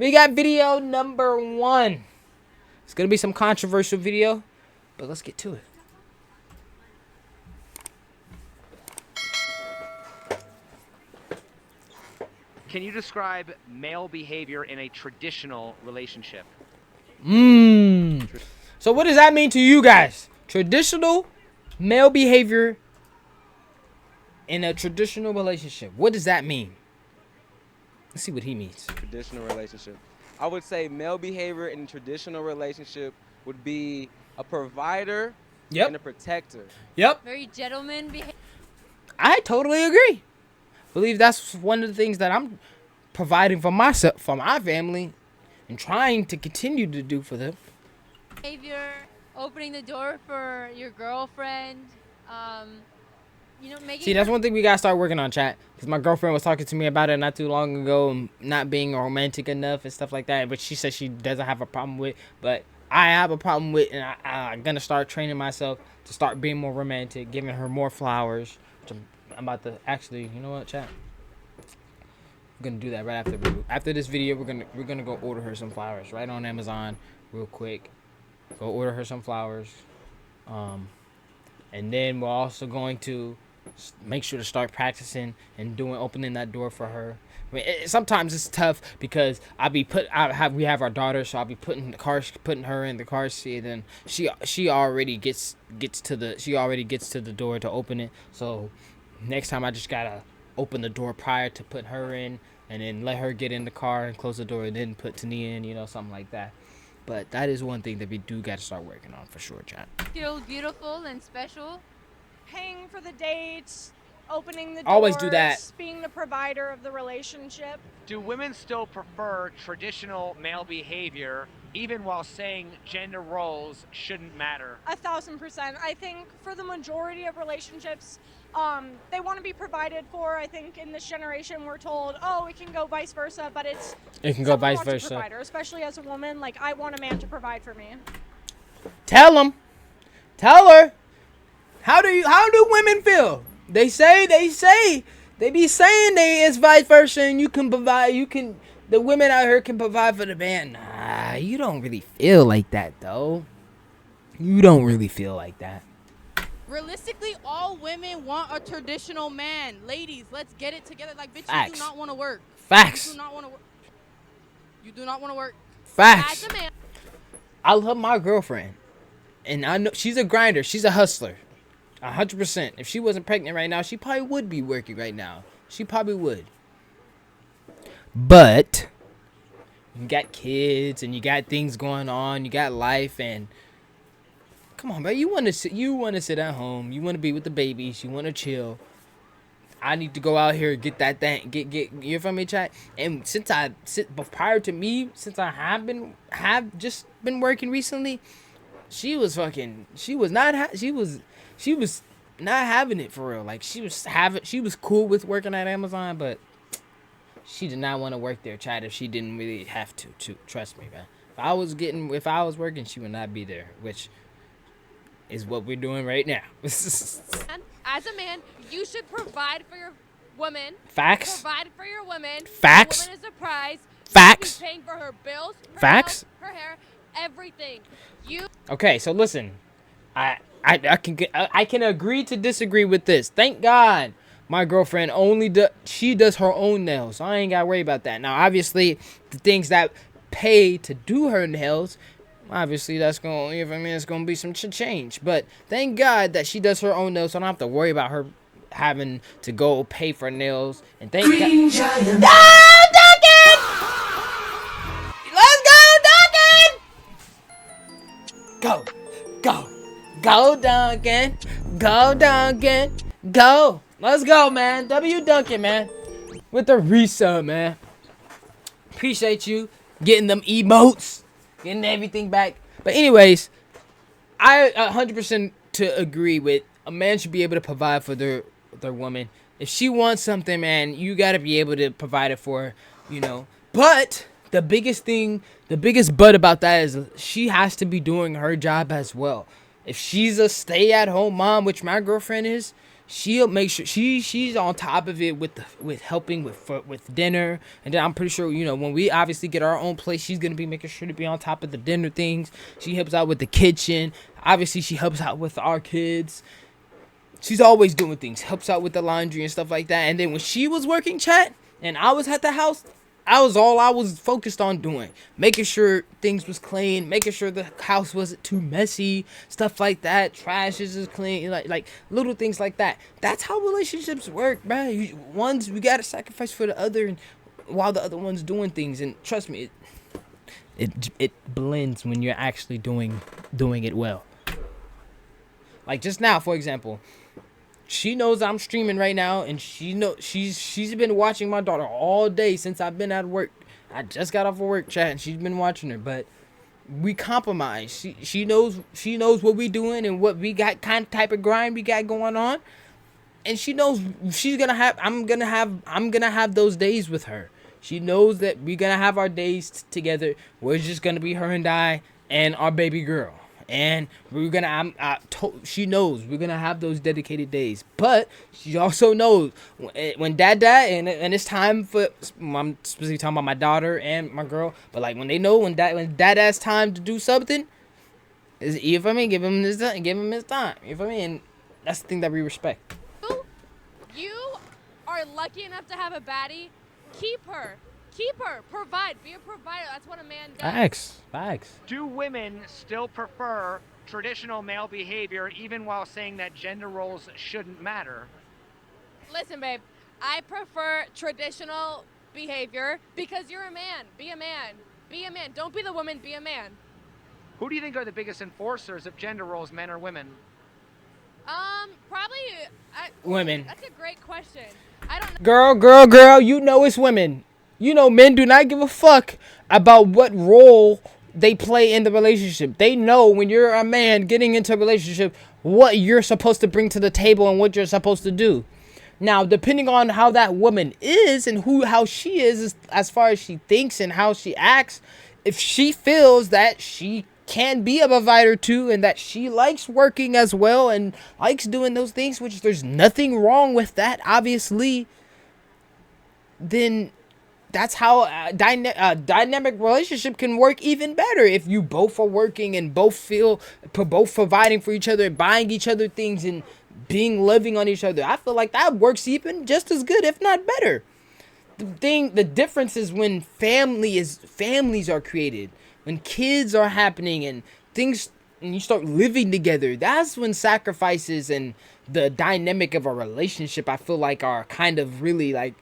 We got video number 1. It's gonna be some controversial video, but let's get to it. Can you describe male behavior in a traditional relationship? So what does that mean to you guys? Traditional male behavior in a traditional relationship. What does that mean? Let's see what he means. Traditional relationship. I would say male behavior in a traditional relationship would be a provider and a protector. Yep. Very gentleman behavior. I totally agree. Believe that's one of the things that I'm providing for myself, for my family, and trying to continue to do for them. Opening the door for your girlfriend. Making. See, that's one thing we gotta start working on, chat. Because my girlfriend was talking to me about it not too long ago, and not being romantic enough and stuff like that. But she said she doesn't have a problem with. But I have a problem with, and I'm gonna start training myself to start being more romantic, giving her more flowers. Which I'm about to actually, you know what, chat? We're gonna do that right after this video. We're gonna go order her some flowers right on Amazon, real quick. Go order her some flowers, and then we're also going to make sure to start practicing and opening that door for her. I mean, sometimes it's tough because we have our daughter, so I'll be putting her in the car seat, and she already gets to the door to open it. So next time I just gotta open the door prior to putting her in, and then let her get in the car and close the door, and then put Tania in, something like that. But that is one thing that we do gotta start working on for sure, chat. Feel beautiful and special. Paying for the dates, opening the doors, Always do that. being the provider of the relationship. Do women still prefer traditional male behavior even while saying gender roles shouldn't matter? 1,000%. I think for the majority of relationships, they want to be provided for. I think in this generation we're told, oh, it can go vice versa, but it can go vice someone wants versa. a provider, especially as a woman. Like, I want a man to provide for me. Tell her. How do women feel? They be saying it's vice versa, and the women out here can provide for the man. Nah, you don't really feel like that though. You don't really feel like that. Realistically, all women want a traditional man. Ladies, let's get it together. Like, bitch, Facts. you do not want to work. Facts. You do not want to work. You do not want to work. Facts. As a man. I love my girlfriend, and I know she's a grinder. She's a hustler. 100%. If she wasn't pregnant right now, she probably would be working right now. She probably would. But you got kids and you got things going on. You got life, and come on, man. You want to sit at home. You want to be with the babies. You want to chill. I need to go out here and get that thing. Get you feel me, chat? And since I have just been working recently, she was not having it for real. Like, she was cool with working at Amazon, but she did not want to work there, chat, if she didn't really have to trust me, man. If I was working, she would not be there, which is what we're doing right now. As a man, you should provide for your woman. Facts. Provide for your woman. Facts. The woman is a prize. Facts. You're paying for her bills, her Facts. house, her hair, everything. Okay, so listen, I can agree to disagree with this. Thank God my girlfriend she does her own nails, so I ain't gotta worry about that. Now, obviously, the things that pay to do her nails, obviously that's it's gonna be some change. But thank God that she does her own nails, so I don't have to worry about her having to go pay for nails. And thank Green God. Giant. Duncan! Let's go, Duncan! Go, Duncan! Go, Duncan! Go! Let's go, man. W Duncan, man. With the resub, man. Appreciate you getting them emotes, getting everything back. But anyways, I 100% to agree with a man should be able to provide for their woman. If she wants something, man, you gotta be able to provide it for her, But the biggest but about that is she has to be doing her job as well. If she's a stay-at-home mom, which my girlfriend is, she'll make sure she's on top of it with helping with dinner. And then I'm pretty sure, you know, when we obviously get our own place, she's gonna be making sure to be on top of the dinner things. She helps out with the kitchen. Obviously, she helps out with our kids. She's always doing things, helps out with the laundry and stuff like that. And then when she was working, chat, and I was at the house, I was focused on doing, making sure things was clean, making sure the house wasn't too messy, stuff like that. Trash is clean, like little things like that. That's how relationships work, bro. We gotta sacrifice for the other, and while the other one's doing things. And trust me, it blends when you're actually doing it well. Like just now, for example. She knows I'm streaming right now, and she's been watching my daughter all day since I've been at work. I just got off of work, chat, and she's been watching her. But we compromise. She knows what we doing and what we got, kind of type of grind we got going on, and she knows I'm gonna have those days with her. She knows that we're gonna have our days together. We're just gonna be her and I and our baby girl. And we're gonna, she knows we're gonna have those dedicated days. But she also knows when dad and it's time for, I'm specifically talking about my daughter and my girl. But like when they know when dad has time to do something, you feel me? Give him his time. You feel me? And that's the thing that we respect. You are lucky enough to have a baddie. Keep her. Provide. Be a provider. That's what a man does. Facts. Do women still prefer traditional male behavior even while saying that gender roles shouldn't matter? Listen, babe. I prefer traditional behavior because you're a man. Be a man. Be a man. Don't be the woman. Be a man. Who do you think are the biggest enforcers of gender roles, men or women? Probably women. That's a great question. I don't know. Girl, you know it's women. You know, men do not give a fuck about what role they play in the relationship. They know when you're a man getting into a relationship, what you're supposed to bring to the table and what you're supposed to do. Now, depending on how that woman is and how she is as far as she thinks and how she acts, if she feels that she can be a provider too and that she likes working as well and likes doing those things, which there's nothing wrong with that, obviously, then that's how a dynamic relationship can work even better. If you both are working and both providing for each other, buying each other things and being loving on each other, I feel like that works even just as good, if not better. The difference is when families are created, when kids are happening and things, and you start living together. That's when sacrifices and the dynamic of a relationship, I feel like, are kind of really like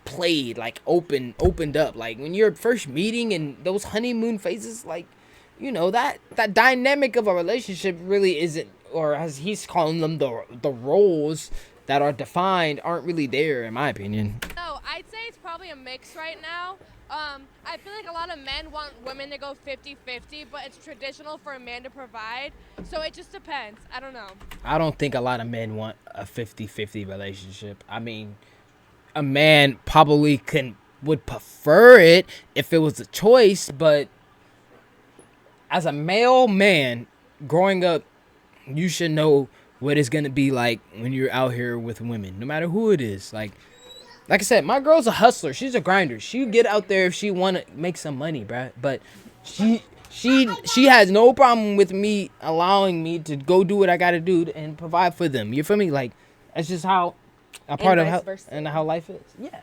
played, like opened up. Like when you're first meeting and those honeymoon phases, like, you know, that dynamic of a relationship really isn't, or as he's calling them, the roles that are defined aren't really there, in my opinion. No, I'd say it's probably a mix right now. I feel like a lot of men want women to go 50-50, but it's traditional for a man to provide. So it just depends. I don't know. I don't think a lot of men want a 50-50 relationship. I mean, a man probably would prefer it if it was a choice, but as a male man growing up, you should know what it's gonna be like when you're out here with women, no matter who it is. Like I said, my girl's a hustler. She's a grinder. She get out there if she wanna make some money, bruh. But she has no problem with me allowing me to go do what I gotta do and provide for them. You feel me? Like, that's just how a part of how life is. Yeah.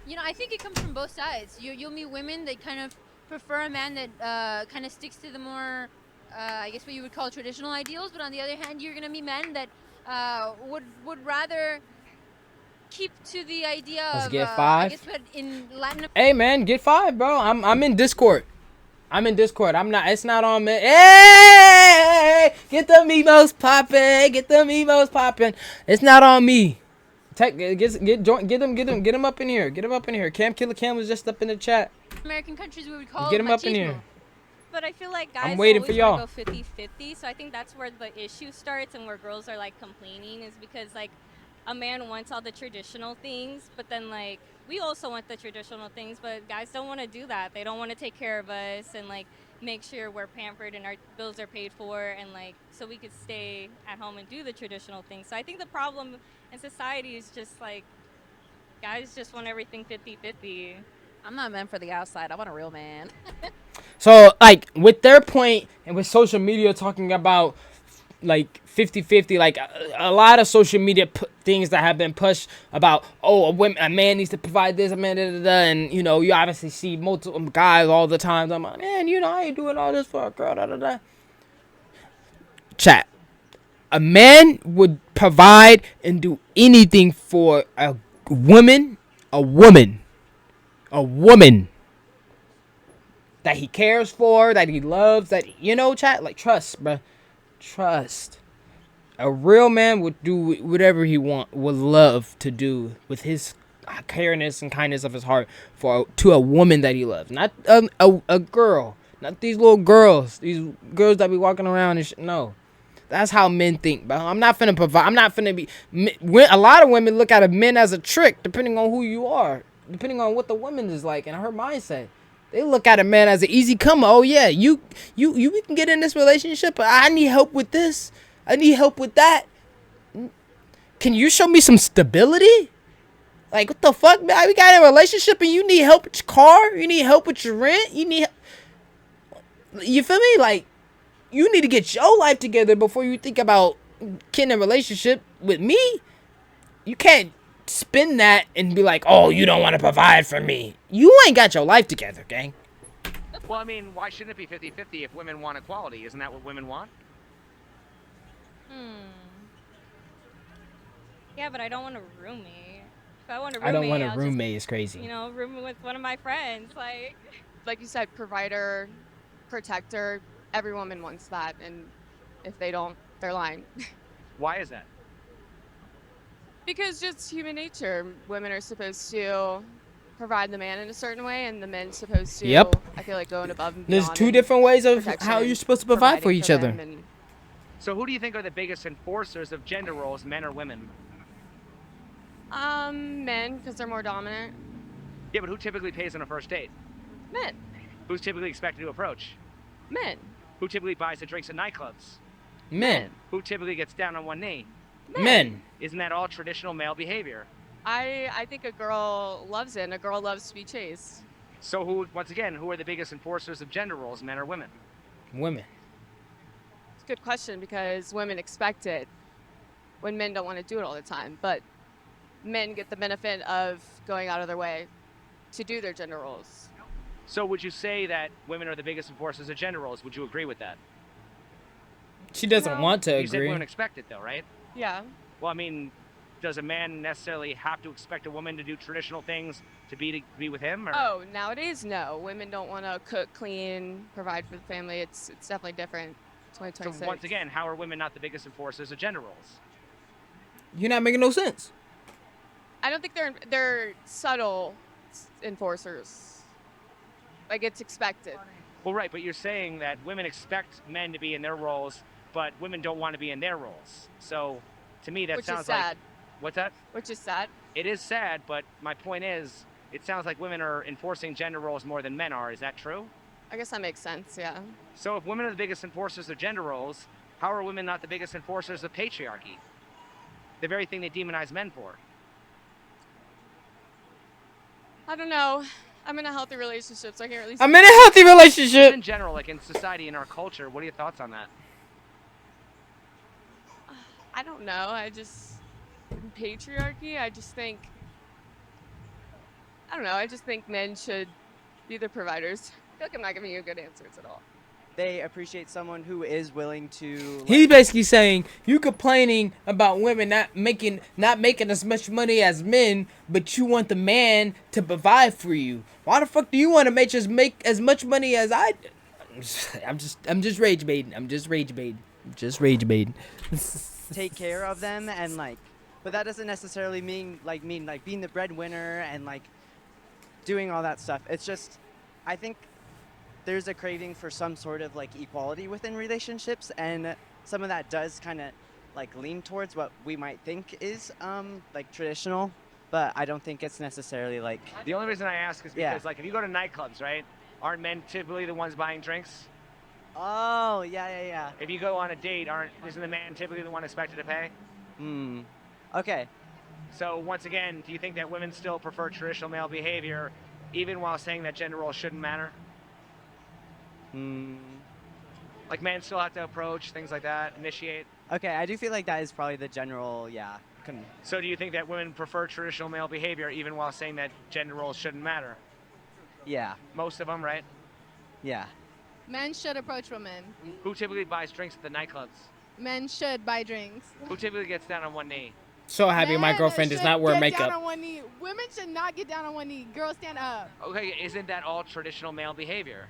You know, I think it comes from both sides. You'll meet women that kind of prefer a man that kind of sticks to the more, I guess what you would call traditional ideals. But on the other hand, you're gonna meet men that would rather keep to the idea Let's of get 5. I guess what in Latin. Hey man, get 5, bro. I'm in Discord. I'm not. It's not on me. Hey, get them emos popping. It's not on me. Get them up in here. Get them up in here. Cam Killer Cam was just up in the chat. American countries we would call Get him up in here. But I feel like guys I'm waiting always for y'all. wanna go 50-50, so I think that's where the issue starts and where girls are like complaining is because like a man wants all the traditional things, but then like we also want the traditional things, but guys don't want to do that. They don't want to take care of us and like make sure we're pampered and our bills are paid for and like so we could stay at home and do the traditional things. So I think the problem in society is just like guys just want everything 50-50. I'm not meant for the outside. I want a real man. So, like, with their point and with social media talking about, like, 50-50, like, a lot of social media things that have been pushed about, oh, a man needs to provide this, a man, da-da-da, and, you know, you obviously see multiple guys all the time. I'm like, man, you know, I ain't doing all this for a girl, da-da-da. Chat. A man would provide and do anything for a woman that he cares for, that he loves, that, you know, chat, like, trust, bruh. Trust. A real man would do whatever he would love to do with his careness and kindness of his heart to a woman that he loves. Not a girl. Not these little girls. These girls that be walking around and shit. No. That's how men think, bro. I'm not finna provide. I'm not finna be. A lot of women look at a man as a trick, depending on who you are, depending on what the woman is like and her mindset. They look at a man as an easy come. Oh yeah, you can get in this relationship, but I need help with this. I need help with that. Can you show me some stability? Like, what the fuck, man? We got in a relationship and you need help with your car. You need help with your rent. You feel me? Like, you need to get your life together before you think about getting in a relationship with me. You can't spin that and be like, oh, you don't want to provide for me. You ain't got your life together, gang. Well, I mean, why shouldn't it be 50-50 if women want equality? Isn't that what women want? Yeah, but I don't want a roommate. If I want a roommate, I don't want a I'll roommate. It's crazy. just, room with one of my friends. Like you said, provider, protector. Every woman wants that, and if they don't, they're lying. Why is that? Because just human nature. Women are supposed to provide the man in a certain way, and the men's supposed to. Yep. I feel like going above and There's beyond. two in different ways of protection how and you're supposed to provide for providing each other. them and- So who do you think are the biggest enforcers of gender roles, men or women? Men, because they're more dominant. Yeah, but who typically pays on a first date? Men. Who's typically expected to approach? Men. Who typically buys the drinks at nightclubs? Men. Who typically gets down on one knee? Men. Isn't that all traditional male behavior? I think a girl loves it, and a girl loves to be chased. So who are the biggest enforcers of gender roles, men or women? Women. It's a good question because women expect it when men don't want to do it all the time. But men get the benefit of going out of their way to do their gender roles. So would you say that women are the biggest enforcers of gender roles? Would you agree with that? She doesn't want to You said agree. women expect it though, right? Yeah. Well, I mean, does a man necessarily have to expect a woman to do traditional things to be with him? Or? Oh, nowadays, no. Women don't want to cook, clean, provide for the family. It's definitely different. 2026. So once again, how are women not the biggest enforcers of gender roles? You're not making no sense. I don't think they're subtle enforcers. Like it's expected. Well, right, but you're saying that women expect men to be in their roles, but women don't want to be in their roles. So, to me, that Which sounds is sad. like what's that? Which is sad. It is sad, but my point is, it sounds like women are enforcing gender roles more than men are. Is that true? I guess that makes sense. Yeah. So, if women are the biggest enforcers of gender roles, how are women not the biggest enforcers of patriarchy? The very thing they demonize men for. I don't know. I'm in a healthy relationship, so I can't really. I'm in a healthy relationship. In general, like in society, in our culture, what are your thoughts on that? I don't know. Patriarchy. I just think. I don't know. I just think men should be the providers. I feel like I'm not giving you good answers at all. They appreciate someone who is willing to. He's basically saying you complaining about women not making as much money as men, but you want the man to provide for you. Why the fuck do you want to make as much money as I? I'm just rage baiting. I'm just rage baiting. Take care of them and but that doesn't necessarily mean being the breadwinner and doing all that stuff. It's just, I think there's a craving for some sort of equality within relationships, and some of that does kind of like lean towards what we might think is like traditional, but I don't think it's necessarily like. The only reason I ask is Yeah. because, like, if you go to nightclubs, right, aren't men typically the ones buying drinks? Oh, yeah. If you go on a date, isn't the man typically the one expected to pay? Okay. So once again, do you think that women still prefer traditional male behavior, even while saying that gender roles shouldn't matter? Like men still have to approach, things like that, initiate? Okay, I do feel like that is probably the general, So do you think that women prefer traditional male behavior even while saying that gender roles shouldn't matter? Yeah. Most of them, right? Yeah. Men should approach women. Who typically buys drinks at the nightclubs? Men should buy drinks. Who typically gets down on one knee? So happy my Men girlfriend does should not wear get makeup. Down on one knee. Women should not get down on one knee. Girls stand up. Okay, isn't that all traditional male behavior?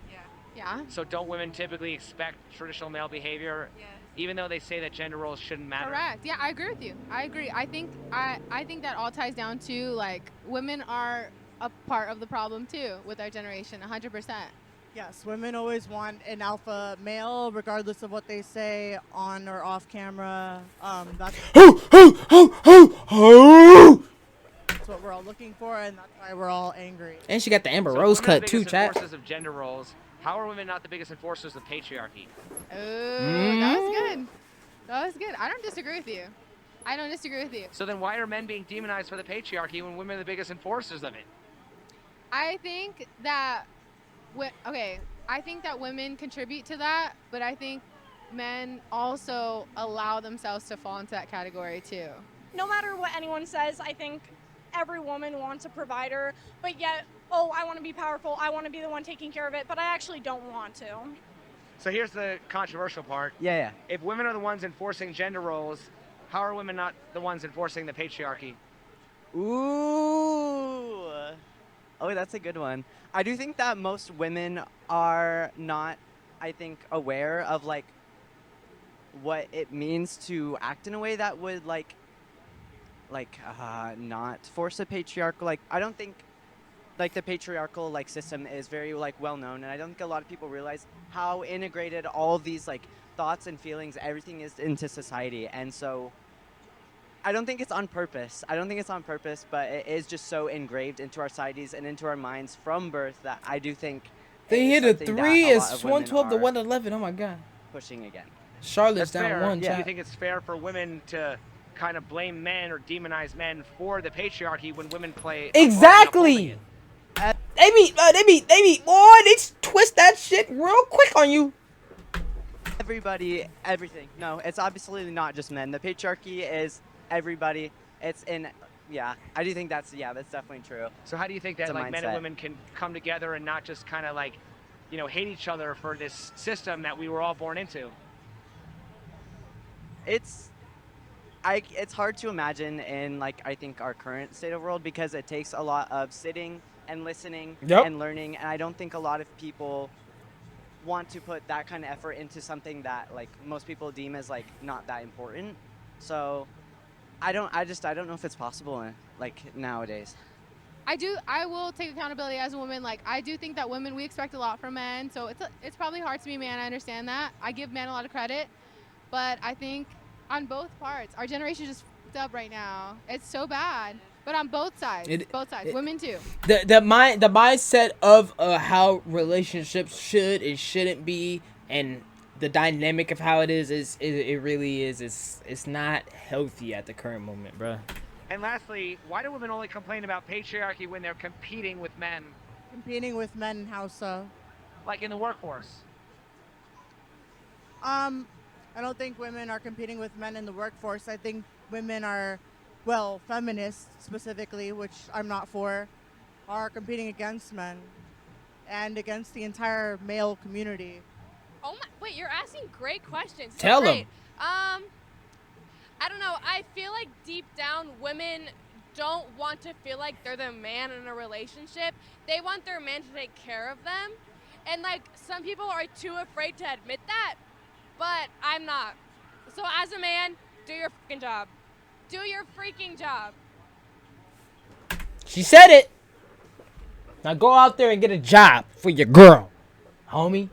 Yeah. So don't women typically expect traditional male behavior, even though they say that gender roles shouldn't matter? Correct. Yeah, I agree with you. I agree. I think that all ties down to like women are a part of the problem too with our generation. 100%. Yes, women always want an alpha male, regardless of what they say on or off camera. That's what we're all looking for, and that's why we're all angry. And she got the Amber So Rose women are the cut too, biggest chat. enforcers of gender roles. How are women not the biggest enforcers of patriarchy? Oh, that was good. That was good. I don't disagree with you. I don't disagree with you. So then why are men being demonized for the patriarchy when women are the biggest enforcers of it? I think that I think that women contribute to that, but I think men also allow themselves to fall into that category too. No matter what anyone says, I think every woman wants a provider, but yet, oh, I want to be powerful, I want to be the one taking care of it, but I actually don't want to. So here's the controversial part. Yeah. If women are the ones enforcing gender roles, how are women not the ones enforcing the patriarchy? Ooh. Oh, that's a good one. I do think that most women are not, I think, aware of like what it means to act in a way that would not force a patriarchal. Like, I don't think like the patriarchal like system is very like well known, and I don't think a lot of people realize how integrated all of these like thoughts and feelings, everything is into society. And so I don't think it's on purpose. But it is just so engraved into our societies and into our minds from birth that I do think They hit a something that 3. a lot It's of women 112 to are 111. Oh my god. pushing again. Charlotte's That's down fair. 1. Do you Chat. think it's fair for women to kind of blame men or demonize men for the patriarchy when women play a part in upholding Exactly. it? They be, boy, they twist that shit real quick on you. Everybody, everything. No, it's obviously not just men. The patriarchy is everybody. It's in, I do think that's definitely true. So how do you think It's that a like men and mindset. women can come together and not just kind of like, hate each other for this system that we were all born into? It's hard to imagine in like I think our current state of world, because it takes a lot of sitting and listening Yep. and learning, and I don't think a lot of people want to put that kind of effort into something that like most people deem as like not that important. So I don't know if it's possible like nowadays. I will take accountability as a woman. Like, I do think that women, we expect a lot from men, so it's probably hard to be a man. I understand that. I give men a lot of credit, but I think on both parts, our generation is just fucked up right now. It's so bad, but on both sides, women too. The mindset of how relationships should and shouldn't be, and the dynamic of how it really is. It's not healthy at the current moment, bruh. And lastly, why do women only complain about patriarchy when they're competing with men? Competing with men, how so? Like in the workforce? I don't think women are competing with men in the workforce. I think women are, well, feminists specifically, which I'm not for, are competing against men and against the entire male community. Oh my! Wait, you're asking great questions. Tell 'em. Great. I don't know. I feel like deep down, women don't want to feel like they're the man in a relationship. They want their man to take care of them, and like some people are too afraid to admit that, but I'm not. So as a man, do your freaking job. Do your freaking job. She said it. Now go out there and get a job for your girl, homie.